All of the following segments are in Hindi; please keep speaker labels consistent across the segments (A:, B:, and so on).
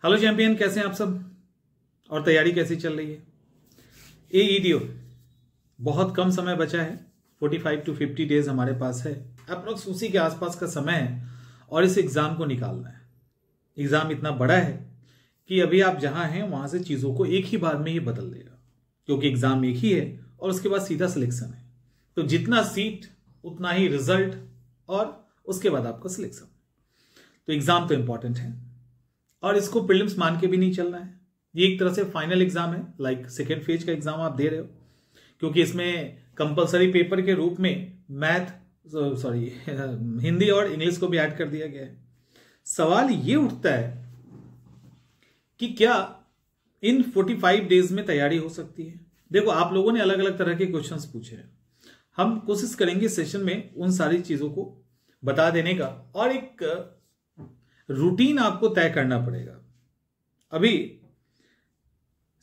A: हेलो चैंपियन, कैसे हैं आप सब और तैयारी कैसी चल रही है? एईडीओ बहुत कम समय बचा है, 45 to 50 डेज हमारे पास है, अप्रोक्स उसी के आसपास का समय है और इस एग्जाम को निकालना है। एग्जाम इतना बड़ा है कि अभी आप जहां हैं वहां से चीजों को एक ही बार में ही बदल देगा, क्योंकि एग्जाम एक ही है और उसके बाद सीधा सिलेक्शन है। तो जितना सीट उतना ही रिजल्ट और उसके बाद आपका सिलेक्शन। तो एग्जाम तो इंपॉर्टेंट है और इसको प्रीलिम्स मान के भी नहीं चलना है। ये एक तरह से फाइनल एग्जाम है, लाइक सेकेंड फेज का एग्जाम आप दे रहे हो, क्योंकि इसमें कंपलसरी पेपर के रूप में हिंदी और इंग्लिश को भी ऐड कर दिया गया है। सवाल ये उठता है कि क्या इन 45 डेज में तैयारी हो सकती है? देखो, आप लोगों ने अलग अलग तरह के क्वेश्चंस पूछे हैं, हम कोशिश करेंगे सेशन में उन सारी चीजों को बता देने का और एक रूटीन आपको तय करना पड़ेगा। अभी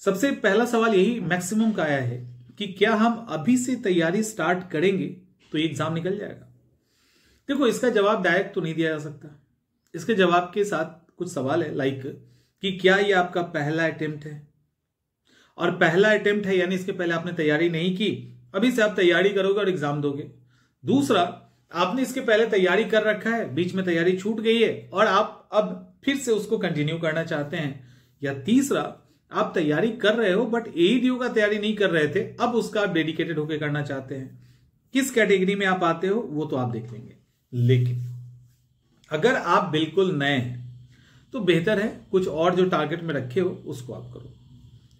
A: सबसे पहला सवाल यही मैक्सिमम का आया है कि क्या हम अभी से तैयारी स्टार्ट करेंगे तो ये एग्जाम निकल जाएगा? देखो, इसका जवाब डायरेक्ट तो नहीं दिया जा सकता। इसके जवाब के साथ कुछ सवाल है, लाइक कि क्या ये आपका पहला अटेम्प्ट है, और पहला अटेम्प्ट है यानी इसके पहले आपने तैयारी नहीं की, अभी से आप तैयारी करोगे और एग्जाम दोगे। दूसरा, आपने इसके पहले तैयारी कर रखा है, बीच में तैयारी छूट गई है और आप अब फिर से उसको कंटिन्यू करना चाहते हैं। या तीसरा, आप तैयारी कर रहे हो बट एईडीओ का तैयारी नहीं कर रहे थे, अब उसका आप डेडिकेटेड होकर करना चाहते हैं। किस कैटेगरी में आप आते हो वो तो आप देख लेंगे, लेकिन अगर आप बिल्कुल नए हैं तो बेहतर है कुछ और जो टारगेट में रखे हो उसको आप करो।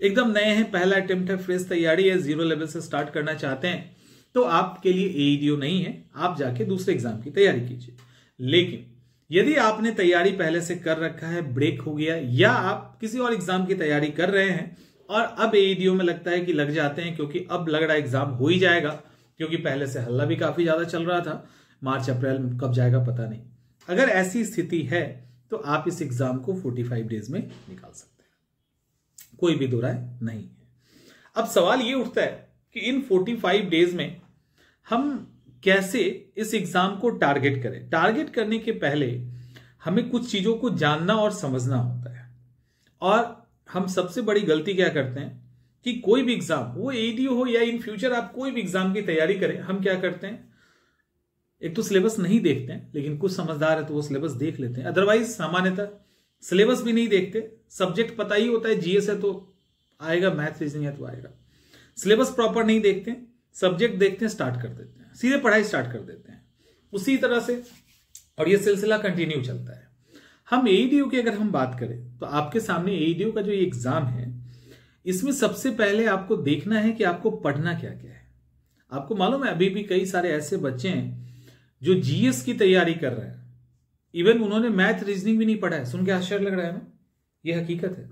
A: एकदम नए हैं, पहला अटेम्प्ट है, फ्रेश तैयारी है, जीरो लेवल से स्टार्ट करना चाहते हैं, तो आपके लिए एईडीओ नहीं है, आप जाके दूसरे एग्जाम की तैयारी कीजिए। लेकिन यदि आपने तैयारी पहले से कर रखा है, ब्रेक हो गया, या आप किसी और एग्जाम की तैयारी कर रहे हैं और अब एईडीओ में लगता है कि लग जाते हैं क्योंकि अब लग रहा है एग्जाम हो ही जाएगा, क्योंकि पहले से हल्ला भी काफी ज्यादा चल रहा था, मार्च अप्रैल में कब जाएगा पता नहीं। अगर ऐसी स्थिति है तो आप इस एग्जाम को 45 डेज में निकाल सकते हैं, कोई भी दो राय नहीं है। अब सवाल ये उठता है कि इन 45 डेज में हम कैसे इस एग्जाम को टारगेट करें। टारगेट करने के पहले हमें कुछ चीजों को जानना और समझना होता है, और हम सबसे बड़ी गलती क्या करते हैं कि कोई भी एग्जाम, वो एईडीओ हो या इन फ्यूचर आप कोई भी एग्जाम की तैयारी करें, हम क्या करते हैं, एक तो सिलेबस नहीं देखते हैं, लेकिन कुछ समझदार है तो वो सिलेबस देख लेते हैं, अदरवाइज सामान्यतः सिलेबस भी नहीं देखते। सब्जेक्ट पता ही होता है, जीएस है तो आएगा, मैथ रीजनिंग है तो आएगा। सिलेबस प्रॉपर नहीं देखते, सब्जेक्ट देखते हैं, स्टार्ट कर देते हैं, सीधे पढ़ाई स्टार्ट कर देते हैं उसी तरह से, और ये सिलसिला कंटिन्यू चलता है। हम एईडीओ की अगर हम बात करें तो आपके सामने एईडीओ का जो ये एग्जाम है, इसमें सबसे पहले आपको देखना है कि आपको पढ़ना क्या क्या है। आपको मालूम है, अभी भी कई सारे ऐसे बच्चे हैं जो जीएस की तैयारी कर रहे हैं, इवन उन्होंने मैथ रीजनिंग भी नहीं पढ़ा है। सुन के आश्चर्य लग रहा है ना, ये हकीकत है।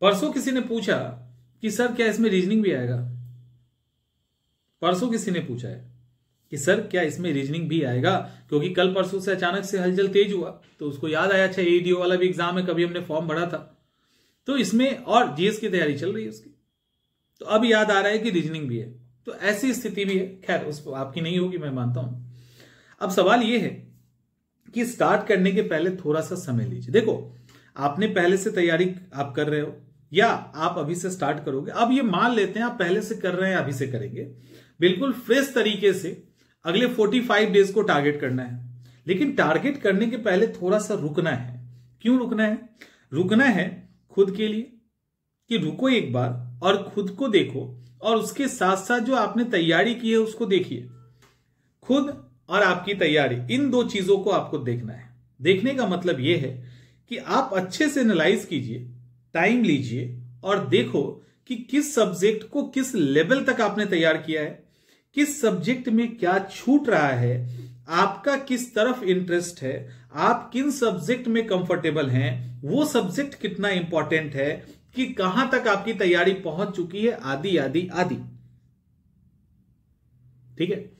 A: परसों किसी ने पूछा कि सर क्या इसमें रीजनिंग भी आएगा? परसों किसी ने पूछा है कि सर क्या इसमें रीजनिंग भी आएगा, क्योंकि कल परसों से अचानक से हलचल तेज हुआ तो उसको याद आया, अच्छा एईडीओ वाला भी एग्जाम है, कभी हमने फॉर्म भरा था, तो इसमें और जीएस की तैयारी चल रही है उसकी, तो अब याद आ रहा है कि रीजनिंग भी है। तो ऐसी स्थिति भी है, खैर उस आपकी नहीं होगी मैं मानता हूं। अब सवाल यह है कि स्टार्ट करने के पहले थोड़ा सा समय लीजिए। देखो, आपने पहले से तैयारी आप कर रहे हो या आप अभी से स्टार्ट करोगे, अब ये मान लेते हैं आप पहले से कर रहे हैं, अभी से करेंगे, बिल्कुल फ्रेश तरीके से अगले 45 डेज को टारगेट करना है। लेकिन टारगेट करने के पहले थोड़ा सा रुकना है। क्यों रुकना है? रुकना है खुद के लिए, कि रुको एक बार और खुद को देखो, और उसके साथ साथ जो आपने तैयारी की है उसको देखिए। खुद और आपकी तैयारी, इन दो चीजों को आपको देखना है। देखने का मतलब यह है कि आप अच्छे से एनालाइज कीजिए, टाइम लीजिए और देखो कि किस सब्जेक्ट को किस लेवल तक आपने तैयार किया है, किस सब्जेक्ट में क्या छूट रहा है, आपका किस तरफ इंटरेस्ट है, आप किन सब्जेक्ट में कंफर्टेबल हैं, वो सब्जेक्ट कितना इंपॉर्टेंट है, कि कहां तक आपकी तैयारी पहुंच चुकी है, आदि आदि आदि। ठीक है,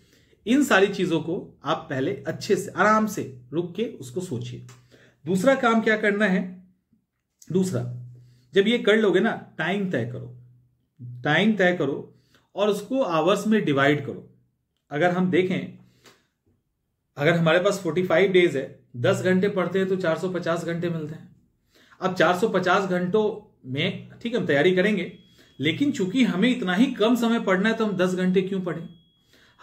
A: इन सारी चीजों को आप पहले अच्छे से आराम से रुक के उसको सोचिए। दूसरा काम क्या करना है? दूसरा, जब ये कर लोगे ना, टाइम तय करो, टाइम तय करो और उसको आवर्स में डिवाइड करो। अगर हम देखें, अगर हमारे पास 45 डेज है, 10 घंटे पढ़ते हैं तो 450 घंटे मिलते हैं। अब 450 घंटों में ठीक है हम तैयारी करेंगे, लेकिन चूंकि हमें इतना ही कम समय पढ़ना है तो हम 10 घंटे क्यों पढ़ें?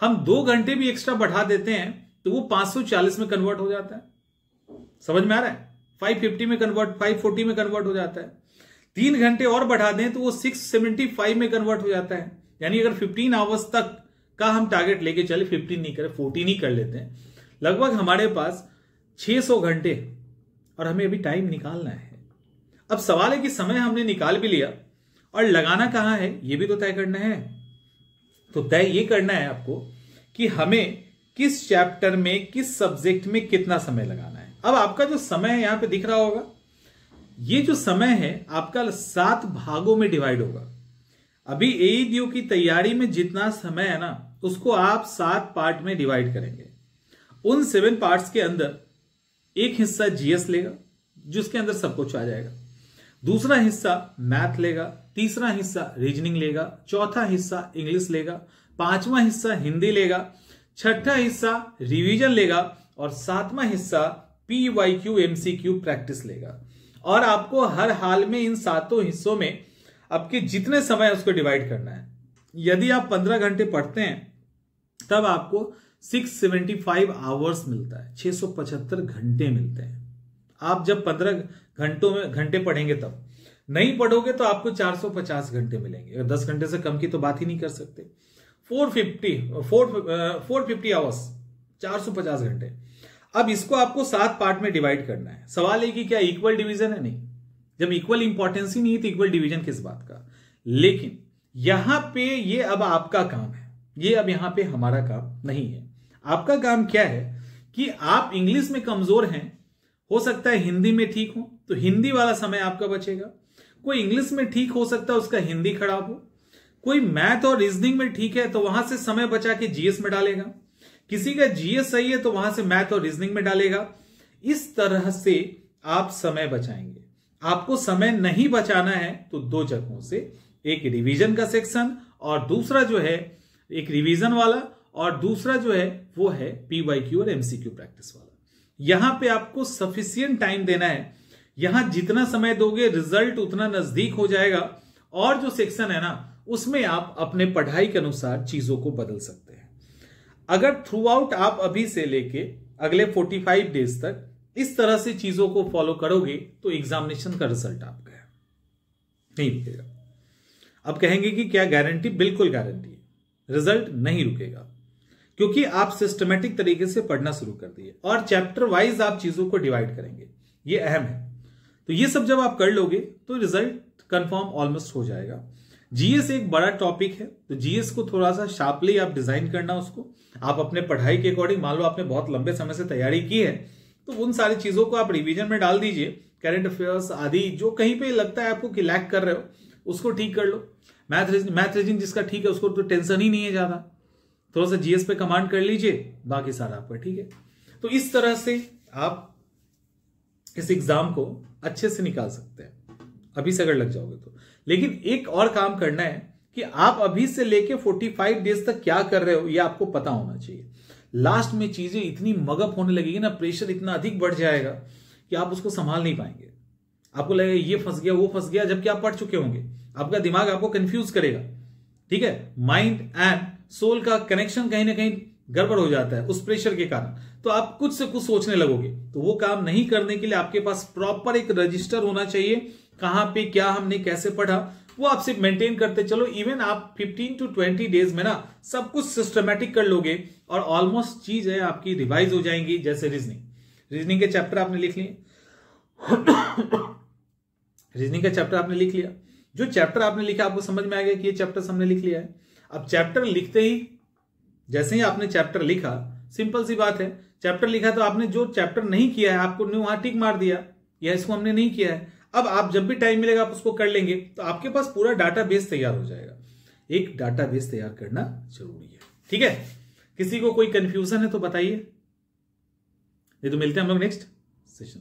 A: हम 2 घंटे भी एक्स्ट्रा बढ़ा देते हैं तो वो 540 में कन्वर्ट हो जाता है। समझ में आ रहा है? 540 में कन्वर्ट हो जाता है। 3 घंटे और बढ़ा दें तो वो 675 में कन्वर्ट हो जाता है। यानी अगर 15 आवर्स तक का हम टारगेट लेके चले, 15 नहीं करें 14 ही कर लेते हैं, लगभग हमारे पास 600 घंटे और हमें अभी टाइम निकालना है। अब सवाल है कि समय हमने निकाल भी लिया और लगाना कहां है ये भी तो तय करना है। तो तय ये करना है आपको कि हमें किस चैप्टर में किस सब्जेक्ट में कितना समय लगाना है। अब आपका जो समय है यहां पे दिख रहा होगा, ये जो समय है आपका 7 भागों में डिवाइड होगा। अभी एईडीओ की तैयारी में जितना समय है ना उसको आप 7 पार्ट में डिवाइड करेंगे। उन 7 पार्ट्स के अंदर एक हिस्सा जीएस लेगा जिसके अंदर सब कुछ आ जाएगा, दूसरा हिस्सा मैथ लेगा, तीसरा हिस्सा रीजनिंग लेगा, चौथा हिस्सा इंग्लिश लेगा, पांचवा हिस्सा हिंदी लेगा, छठा हिस्सा रिवीजन लेगा और सातवां हिस्सा पीवाईक्यू एमसीक्यू प्रैक्टिस लेगा। और आपको हर हाल में इन 7 हिस्सों में आपके जितने समय उसको डिवाइड करना है। यदि आप 15 घंटे पढ़ते हैं तब आपको 675 आवर्स मिलता है, 675 घंटे मिलते हैं। आप जब 15 घंटे पढ़ेंगे तब, नहीं पढ़ोगे तो आपको 450 घंटे मिलेंगे। अगर 10 घंटे से कम की तो बात ही नहीं कर सकते। 450 आवर्स, 450 घंटे। अब इसको आपको 7 पार्ट में डिवाइड करना है। सवाल है कि क्या इक्वल डिवीजन है? नहीं, जब इक्वल इंपॉर्टेंस ही नहीं है तो इक्वल डिवीजन किस बात का। लेकिन यहां पे ये अब आपका काम है, ये अब यहां पे हमारा काम नहीं है। आपका काम क्या है कि आप इंग्लिश में कमजोर हैं, हो सकता है हिंदी में ठीक हो तो हिंदी वाला समय आपका बचेगा। कोई इंग्लिश में ठीक हो सकता है उसका हिंदी खराब हो, कोई मैथ और रीजनिंग में ठीक है तो वहां से समय बचा के जीएस में डालेगा, किसी का जीएस सही है तो वहां से मैथ और रीजनिंग में डालेगा। इस तरह से आप समय बचाएंगे। आपको समय नहीं बचाना है तो 2 जगहों से, एक रिवीजन का सेक्शन और दूसरा जो है एक रिवीजन वाला और दूसरा जो है वो है पीवाईक्यू और एमसीक्यू प्रैक्टिस वाला। यहां पे आपको सफिशिएंट टाइम देना है। यहां जितना समय दोगे रिजल्ट उतना नजदीक हो जाएगा। और जो सेक्शन है ना उसमें आप अपने पढ़ाई के अनुसार चीजों को बदल सकते हैं। अगर थ्रू आउट आप अभी से लेके अगले 45 डेज तक इस तरह से चीजों को फॉलो करोगे तो एग्जामिनेशन का रिजल्ट आपका है नहीं रुकेगा। अब कहेंगे कि क्या गारंटी? बिल्कुल गारंटी है, रिजल्ट नहीं रुकेगा क्योंकि आप सिस्टमेटिक तरीके से पढ़ना शुरू कर दिए और चैप्टर वाइज आप चीजों को डिवाइड करेंगे। ये अहम है। तो ये सब जब आप कर लोगे तो रिजल्ट कंफर्म ऑलमोस्ट हो जाएगा। जीएस एक बड़ा टॉपिक है तो जीएस को थोड़ा सा शार्पली आप डिजाइन करना, उसको आप अपने पढ़ाई के अकॉर्डिंग, मान लो आपने बहुत लंबे समय से तैयारी की है तो उन सारी चीजों को आप रिवीजन में डाल दीजिए। करंट अफेयर्स आदि जो कहीं पे लगता है आपको कि लैक कर रहे हो उसको ठीक कर लो। मैथ रीजनिंग जिसका ठीक है उसको तो टेंशन ही नहीं है ज्यादा, थोड़ा सा जीएस पे कमांड कर लीजिए, बाकी सारा आपका ठीक है। तो इस तरह से आप इस एग्जाम को अच्छे से निकाल सकते हैं अभी से अगर लग जाओगे तो। लेकिन एक और काम करना है कि आप अभी से लेके 45 डेज तक क्या कर रहे हो ये आपको पता होना चाहिए। लास्ट में चीजें इतनी मगअप होने लगेगी ना, प्रेशर इतना अधिक बढ़ जाएगा कि आप उसको संभाल नहीं पाएंगे। आपको लगेगा ये फंस गया वो फंस गया, जबकि आप पढ़ चुके होंगे। आपका दिमाग आपको कंफ्यूज करेगा, ठीक है। माइंड एंड सोल का कनेक्शन कहीं ना कहीं गड़बड़ हो जाता है उस प्रेशर के कारण। तो आप कुछ से कुछ सोचने लगोगे। तो वो काम नहीं करने के लिए आपके पास प्रॉपर एक रजिस्टर होना चाहिए, कहां पे क्या हमने कैसे पढ़ा वो आप सिर्फ मेंटेन करते चलो। इवन आप 15 to 20 डेज में ना सब कुछ सिस्टमैटिक कर लोगे और ऑलमोस्ट चीज है आपकी रिवाइज हो जाएंगी। जैसे रीजनिंग के चैप्टर आपने लिख लिए रीजनिंग का चैप्टर आपने लिख लिया। जो चैप्टर आपने लिखा आपको समझ में आ गया कि ये चैप्टर हमने लिख लिया है। अब चैप्टर लिखते ही, जैसे ही आपने चैप्टर लिखा, सिंपल सी बात है, चैप्टर लिखा तो आपने जो चैप्टर नहीं किया है आपको वहां टिक मार दिया, या इसको हमने नहीं किया है। अब आप जब भी टाइम मिलेगा आप उसको कर लेंगे तो आपके पास पूरा डाटाबेस तैयार हो जाएगा। एक डाटाबेस तैयार करना जरूरी है, ठीक है। किसी को कोई कंफ्यूजन है तो बताइए, नहीं तो मिलते हैं हम लोग नेक्स्ट सेशन।